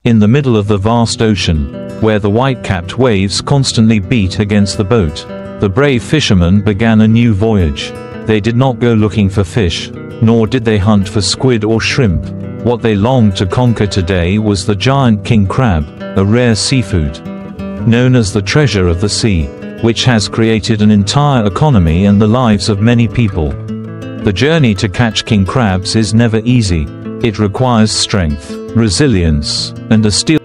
in the middle of the vast ocean, where the white-capped waves constantly beat against the boat. The brave fishermen began a new voyage. They did not go looking for fish, nor did they hunt for squid or shrimp. What they longed to conquer today was the giant king crab, a rare seafood, known as the treasure of the sea, which has created an entire economy and the lives of many people. The journey to catch king crabs is never easy. It requires strength, resilience, and a steel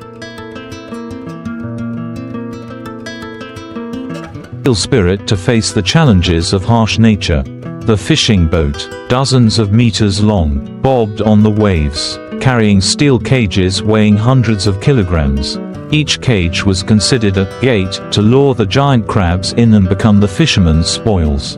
spirit to face the challenges of harsh nature. The fishing boat, dozens of meters long, bobbed on the waves, carrying steel cages weighing hundreds of kilograms. Each cage was considered a gate to lure the giant crabs in and become the fishermen's spoils.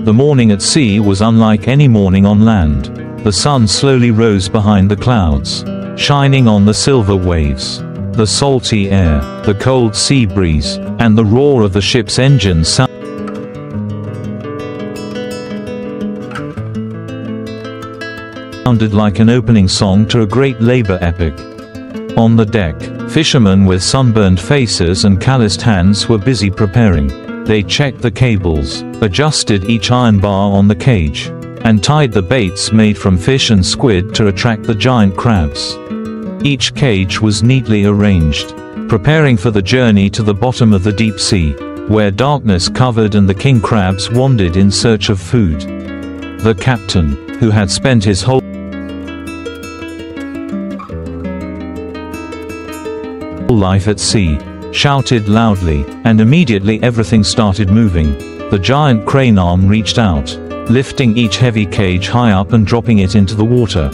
The morning at sea was unlike any morning on land. The sun slowly rose behind the clouds, shining on the silver waves. The salty air, the cold sea breeze, and the roar of the ship's engines sounded like an opening song to a great labor epic. On the deck, fishermen with sunburned faces and calloused hands were busy preparing. They checked the cables, adjusted each iron bar on the cage, and tied the baits made from fish and squid to attract the giant crabs. Each cage was neatly arranged, preparing for the journey to the bottom of the deep sea, where darkness covered and the king crabs wandered in search of food. The captain, who had spent his whole life at sea, shouted loudly, and immediately everything started moving. The giant crane arm reached out, lifting each heavy cage high up and dropping it into the water.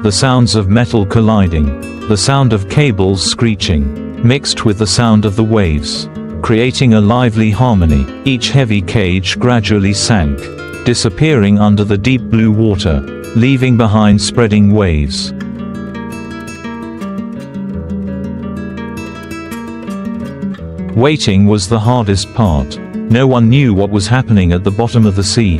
The sounds of metal colliding, the sound of cables screeching, mixed with the sound of the waves, creating a lively harmony. Each heavy cage gradually sank, disappearing under the deep blue water, leaving behind spreading waves. Waiting was the hardest part. No one knew what was happening at the bottom of the sea.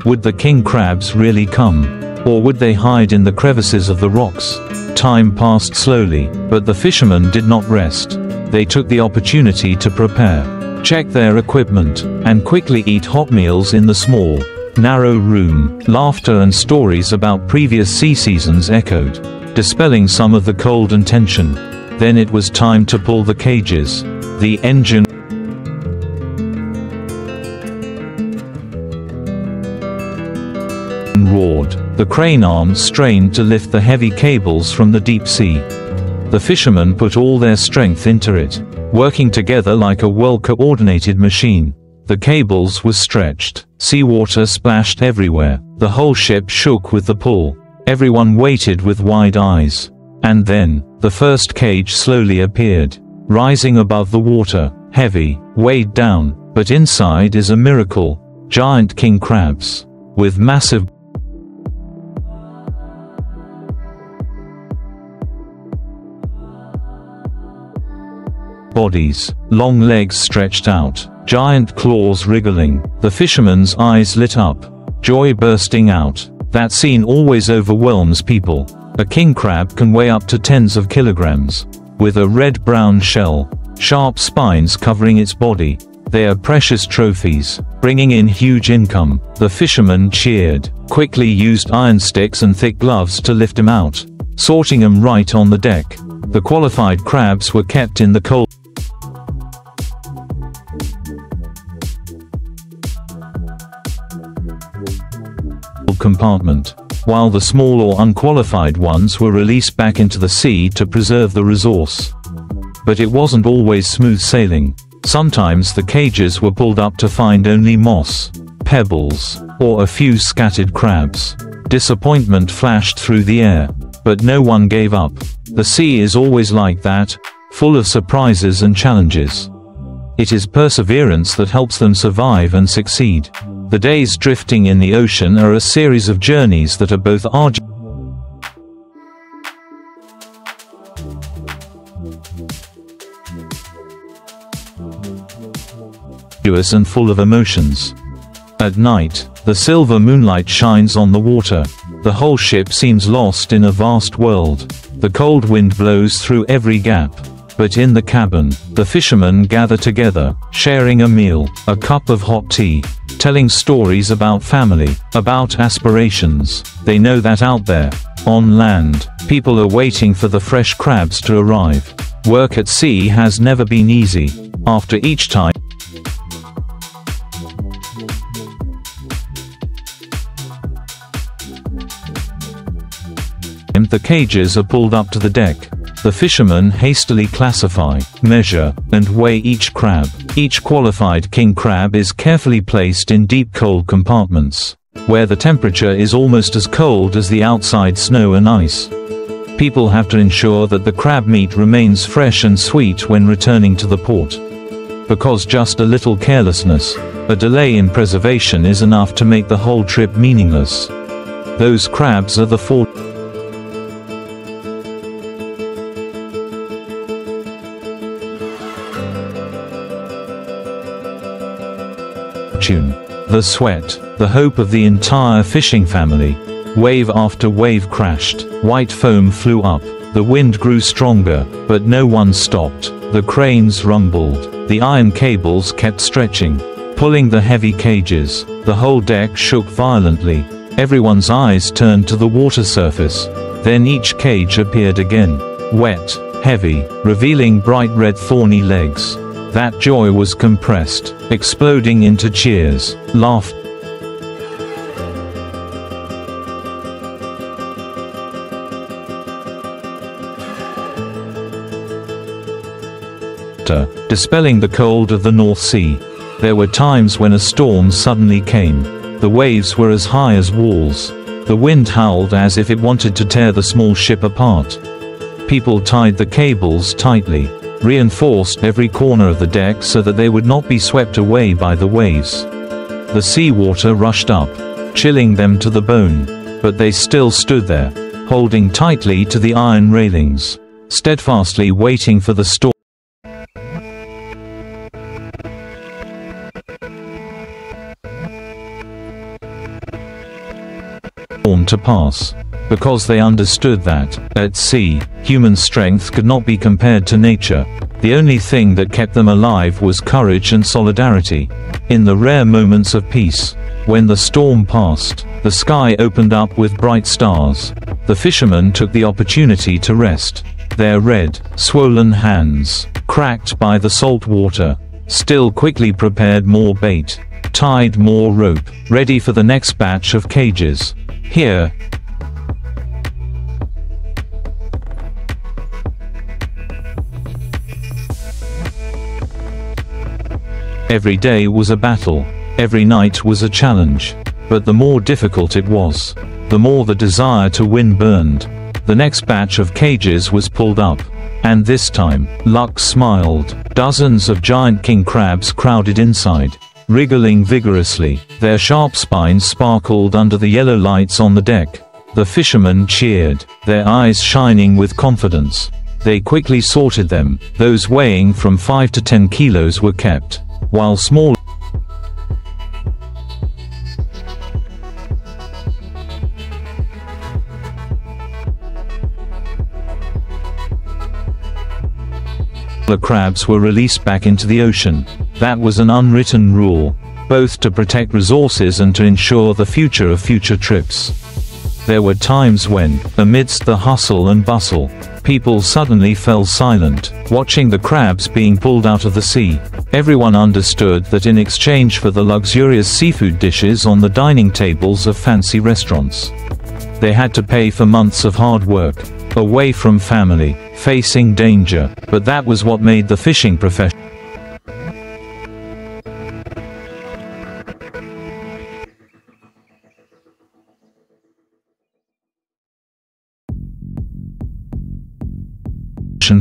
Would the king crabs really come? Or would they hide in the crevices of the rocks? Time passed slowly, but the fishermen did not rest. They took the opportunity to prepare, check their equipment, and quickly eat hot meals in the small, narrow room. Laughter and stories about previous sea seasons echoed, dispelling some of the cold and tension. Then it was time to pull the cages. The engine roared. The crane arms strained to lift the heavy cables from the deep sea. The fishermen put all their strength into it, working together like a well-coordinated machine. The cables were stretched. Seawater splashed everywhere. The whole ship shook with the pull. Everyone waited with wide eyes. And then, the first cage slowly appeared, rising above the water, heavy, weighed down, but inside is a miracle. Giant king crabs, with massive bodies, long legs stretched out, giant claws wriggling. The fishermen's eyes lit up, joy bursting out. That scene always overwhelms people. A king crab can weigh up to tens of kilograms. With a red-brown shell, sharp spines covering its body, they are precious trophies, bringing in huge income. The fishermen cheered, quickly used iron sticks and thick gloves to lift him out, sorting him right on the deck. The qualified crabs were kept in the cold compartment, while the small or unqualified ones were released back into the sea to preserve the resource. But it wasn't always smooth sailing. Sometimes the cages were pulled up to find only moss, pebbles, or a few scattered crabs. Disappointment flashed through the air, but no one gave up. The sea is always like that, full of surprises and challenges. It is perseverance that helps them survive and succeed. The days drifting in the ocean are a series of journeys that are both arduous and full of emotions. At night, the silver moonlight shines on the water. The whole ship seems lost in a vast world. The cold wind blows through every gap. But in the cabin, the fishermen gather together, sharing a meal, a cup of hot tea, telling stories about family, about aspirations. They know that out there, on land, people are waiting for the fresh crabs to arrive. Work at sea has never been easy. After each time the cages are pulled up to the deck, the fishermen hastily classify, measure, and weigh each crab. Each qualified king crab is carefully placed in deep cold compartments, where the temperature is almost as cold as the outside snow and ice. People have to ensure that the crab meat remains fresh and sweet when returning to the port. Because just a little carelessness, a delay in preservation is enough to make the whole trip meaningless. Those crabs are the fortune. The sweat, the hope of the entire fishing family. Wave after wave crashed, white foam flew up, the wind grew stronger, but no one stopped. The cranes rumbled, the iron cables kept stretching, pulling the heavy cages. The whole deck shook violently. Everyone's eyes turned to the water surface. Then each cage appeared again, wet, heavy, revealing bright red thorny legs. That joy was compressed, exploding into cheers, laughter. Dispelling the cold of the North Sea. There were times when a storm suddenly came. The waves were as high as walls. The wind howled as if it wanted to tear the small ship apart. People tied the cables tightly, reinforced every corner of the deck so that they would not be swept away by the waves. The sea water rushed up, chilling them to the bone, but they still stood there, holding tightly to the iron railings, steadfastly waiting for the storm to pass. Because they understood that, at sea, human strength could not be compared to nature. The only thing that kept them alive was courage and solidarity. In the rare moments of peace, when the storm passed, the sky opened up with bright stars. The fishermen took the opportunity to rest. Their red, swollen hands, cracked by the salt water, still quickly prepared more bait, tied more rope, ready for the next batch of cages. Here, every day was a battle, every night was a challenge. But the more difficult it was, the more the desire to win burned. The next batch of cages was pulled up, and this time, luck smiled. Dozens of giant king crabs crowded inside, wriggling vigorously. Their sharp spines sparkled under the yellow lights on the deck. The fishermen cheered, their eyes shining with confidence. They quickly sorted them. Those weighing from 5 to 10 kilos were kept, while small crabs were released back into the ocean. That was an unwritten rule, both to protect resources and to ensure the future of future trips. There were times when, amidst the hustle and bustle, people suddenly fell silent, watching the crabs being pulled out of the sea. Everyone understood that in exchange for the luxurious seafood dishes on the dining tables of fancy restaurants, they had to pay for months of hard work, away from family, facing danger. But that was what made the fishing profession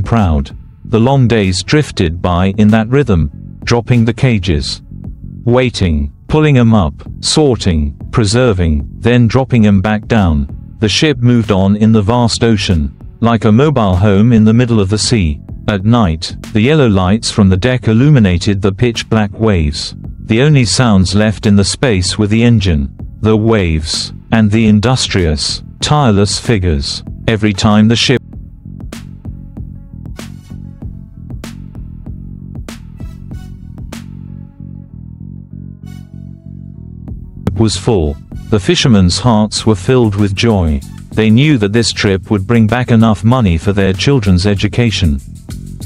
proud. The long days drifted by in that rhythm, dropping the cages, waiting, pulling them up, sorting, preserving, then dropping them back down. The ship moved on in the vast ocean, like a mobile home in the middle of the sea. At night, the yellow lights from the deck illuminated the pitch-black waves. The only sounds left in the space were the engine, the waves, and the industrious, tireless figures. Every time the ship was full. The fishermen's hearts were filled with joy. They knew that this trip would bring back enough money for their children's education,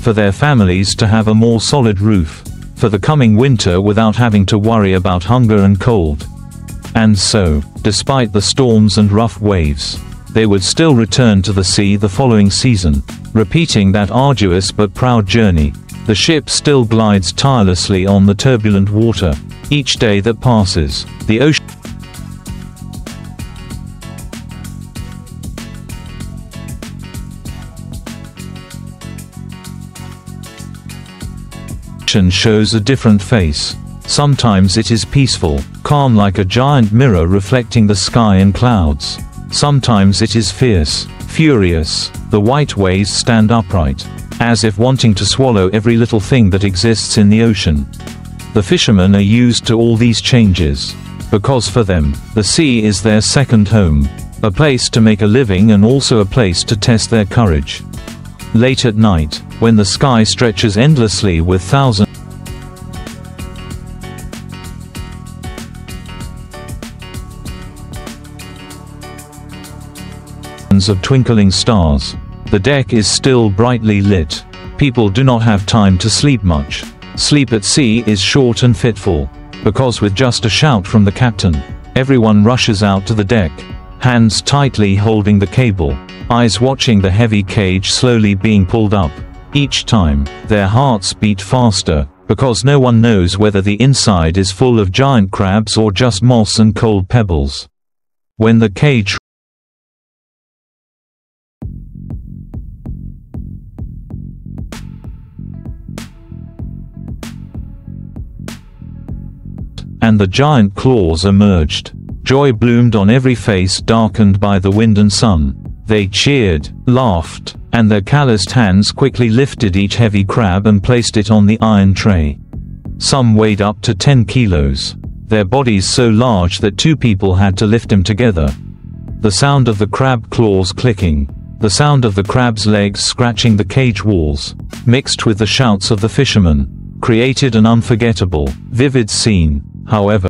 for their families to have a more solid roof, for the coming winter without having to worry about hunger and cold. And so, despite the storms and rough waves, they would still return to the sea the following season, repeating that arduous but proud journey. The ship still glides tirelessly on the turbulent water. Each day that passes, the ocean shows a different face. Sometimes it is peaceful, calm like a giant mirror reflecting the sky and clouds. Sometimes it is fierce, furious. The white waves stand upright, as if wanting to swallow every little thing that exists in the ocean. The fishermen are used to all these changes, because for them, the sea is their second home, a place to make a living and also a place to test their courage. Late at night, when the sky stretches endlessly with thousands of twinkling stars, the deck is still brightly lit. People do not have time to sleep much. Sleep at sea is short and fitful, because with just a shout from the captain, everyone rushes out to the deck, hands tightly holding the cable, eyes watching the heavy cage slowly being pulled up. Each time, their hearts beat faster, because no one knows whether the inside is full of giant crabs or just moss and cold pebbles. When the cage and the giant claws emerged, joy bloomed on every face darkened by the wind and sun. They cheered, laughed, and their calloused hands quickly lifted each heavy crab and placed it on the iron tray. Some weighed up to 10 kilos, their bodies so large that two people had to lift them together. The sound of the crab claws clicking, the sound of the crab's legs scratching the cage walls, mixed with the shouts of the fishermen, created an unforgettable, vivid scene. However,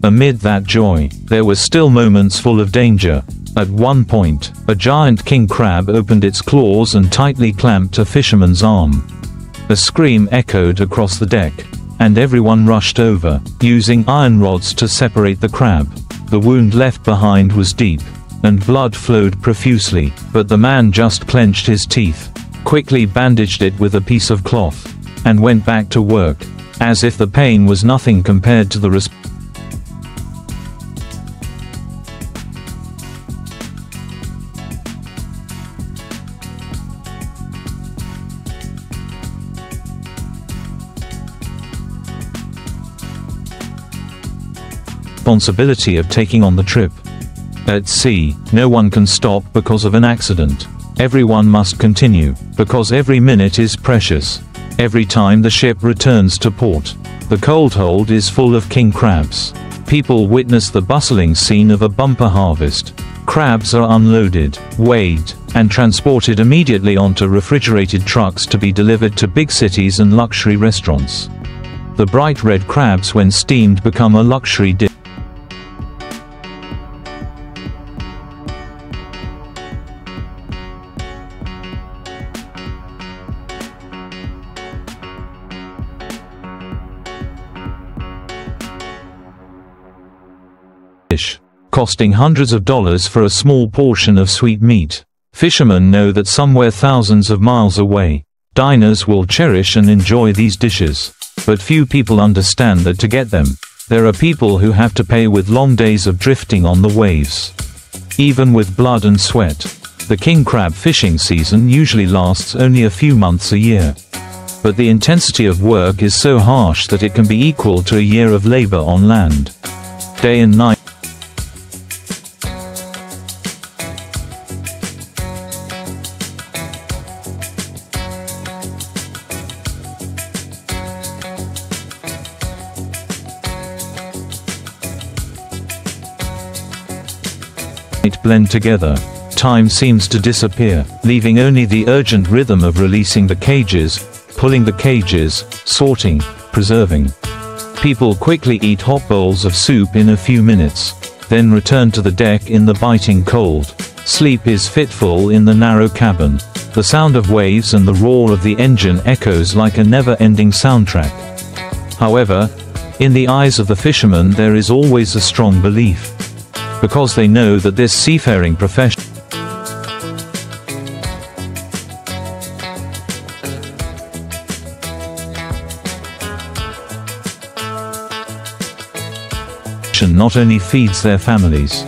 amid that joy, there were still moments full of danger. At one point, a giant king crab opened its claws and tightly clamped a fisherman's arm. A scream echoed across the deck, and everyone rushed over, using iron rods to separate the crab. The wound left behind was deep, and blood flowed profusely, but the man just clenched his teeth, quickly bandaged it with a piece of cloth, and went back to work, as if the pain was nothing compared to the responsibility of taking on the trip. At sea, no one can stop because of an accident. Everyone must continue, because every minute is precious. Every time the ship returns to port, the cold hold is full of king crabs. People witness the bustling scene of a bumper harvest. Crabs are unloaded, weighed, and transported immediately onto refrigerated trucks to be delivered to big cities and luxury restaurants. The bright red crabs, when steamed, become a luxury dish. Costing hundreds of dollars for a small portion of sweet meat. Fishermen know that somewhere thousands of miles away, diners will cherish and enjoy these dishes. But few people understand that to get them, there are people who have to pay with long days of drifting on the waves. Even with blood and sweat. The king crab fishing season usually lasts only a few months a year. But the intensity of work is so harsh that it can be equal to a year of labor on land. Day and night. Blend together. Time seems to disappear, leaving only the urgent rhythm of releasing the cages, pulling the cages, sorting, preserving. People quickly eat hot bowls of soup in a few minutes, then return to the deck in the biting cold. Sleep is fitful in the narrow cabin. The sound of waves and the roar of the engine echoes like a never-ending soundtrack. However, in the eyes of the fishermen there is always a strong belief. Because they know that this seafaring profession not only feeds their families,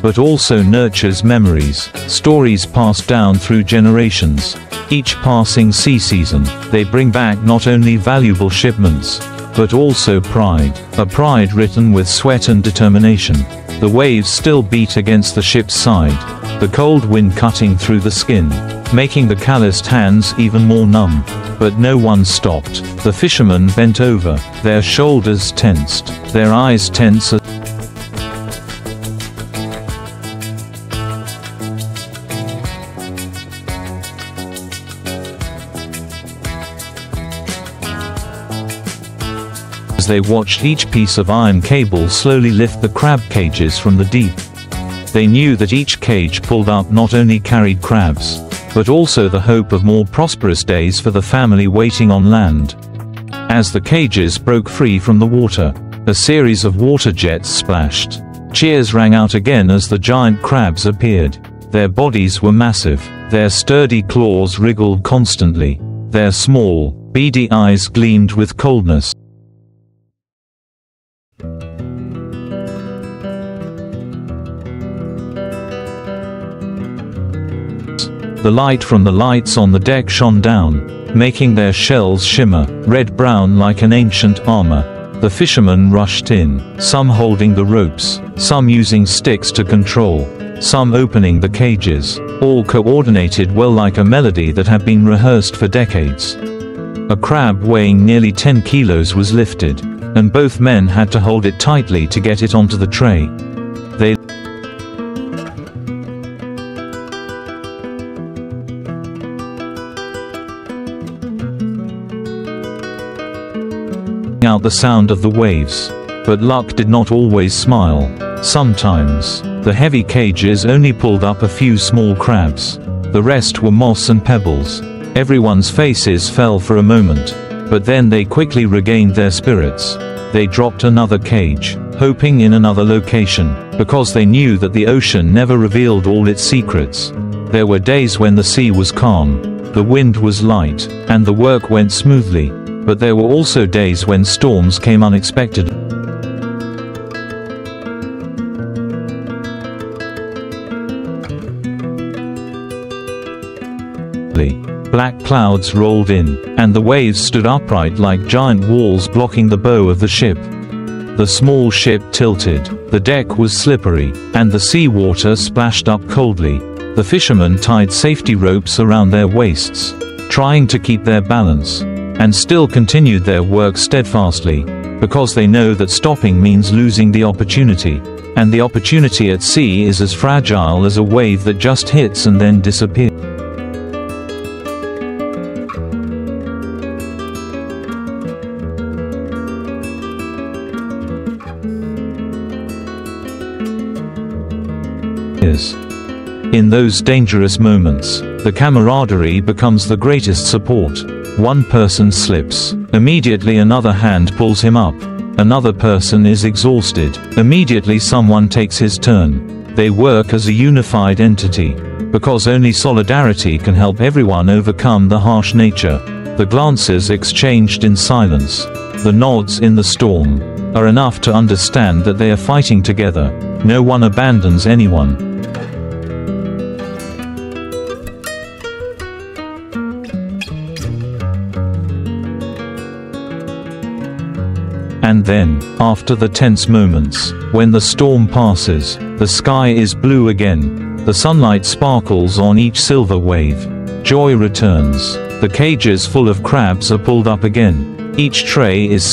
but also nurtures memories, stories passed down through generations. Each passing sea season, they bring back not only valuable shipments, but also pride, a pride written with sweat and determination. The waves still beat against the ship's side, the cold wind cutting through the skin, making the calloused hands even more numb. But no one stopped. The fishermen bent over, their shoulders tensed, their eyes tense as they watched each piece of iron cable slowly lift the crab cages from the deep. They knew that each cage pulled up not only carried crabs, but also the hope of more prosperous days for the family waiting on land. As the cages broke free from the water, a series of water jets splashed. Cheers rang out again as the giant crabs appeared. Their bodies were massive, their sturdy claws wriggled constantly, their small, beady eyes gleamed with coldness. The light from the lights on the deck shone down, making their shells shimmer, red-brown like an ancient armor. The fishermen rushed in, some holding the ropes, some using sticks to control, some opening the cages, all coordinated well like a melody that had been rehearsed for decades. A crab weighing nearly 10 kilos was lifted, and both men had to hold it tightly to get it onto the tray. They out the sound of the waves. But luck did not always smile. Sometimes, the heavy cages only pulled up a few small crabs. The rest were moss and pebbles. Everyone's faces fell for a moment, but then they quickly regained their spirits. They dropped another cage, hoping in another location, because they knew that the ocean never revealed all its secrets. There were days when the sea was calm, the wind was light, and the work went smoothly. But there were also days when storms came unexpectedly. Black clouds rolled in, and the waves stood upright like giant walls blocking the bow of the ship. The small ship tilted, the deck was slippery, and the sea water splashed up coldly. The fishermen tied safety ropes around their waists, trying to keep their balance, and still continued their work steadfastly, because they know that stopping means losing the opportunity, and the opportunity at sea is as fragile as a wave that just hits and then disappears. In those dangerous moments, the camaraderie becomes the greatest support. One person slips, immediately another hand pulls him up. Another person is exhausted, immediately someone takes his turn. They work as a unified entity, because only solidarity can help everyone overcome the harsh nature. The glances exchanged in silence, the nods in the storm, are enough to understand that they are fighting together. No one abandons anyone. And then, after the tense moments, when the storm passes, the sky is blue again, the sunlight sparkles on each silver wave. Joy returns. The cages full of crabs are pulled up again. Each tray is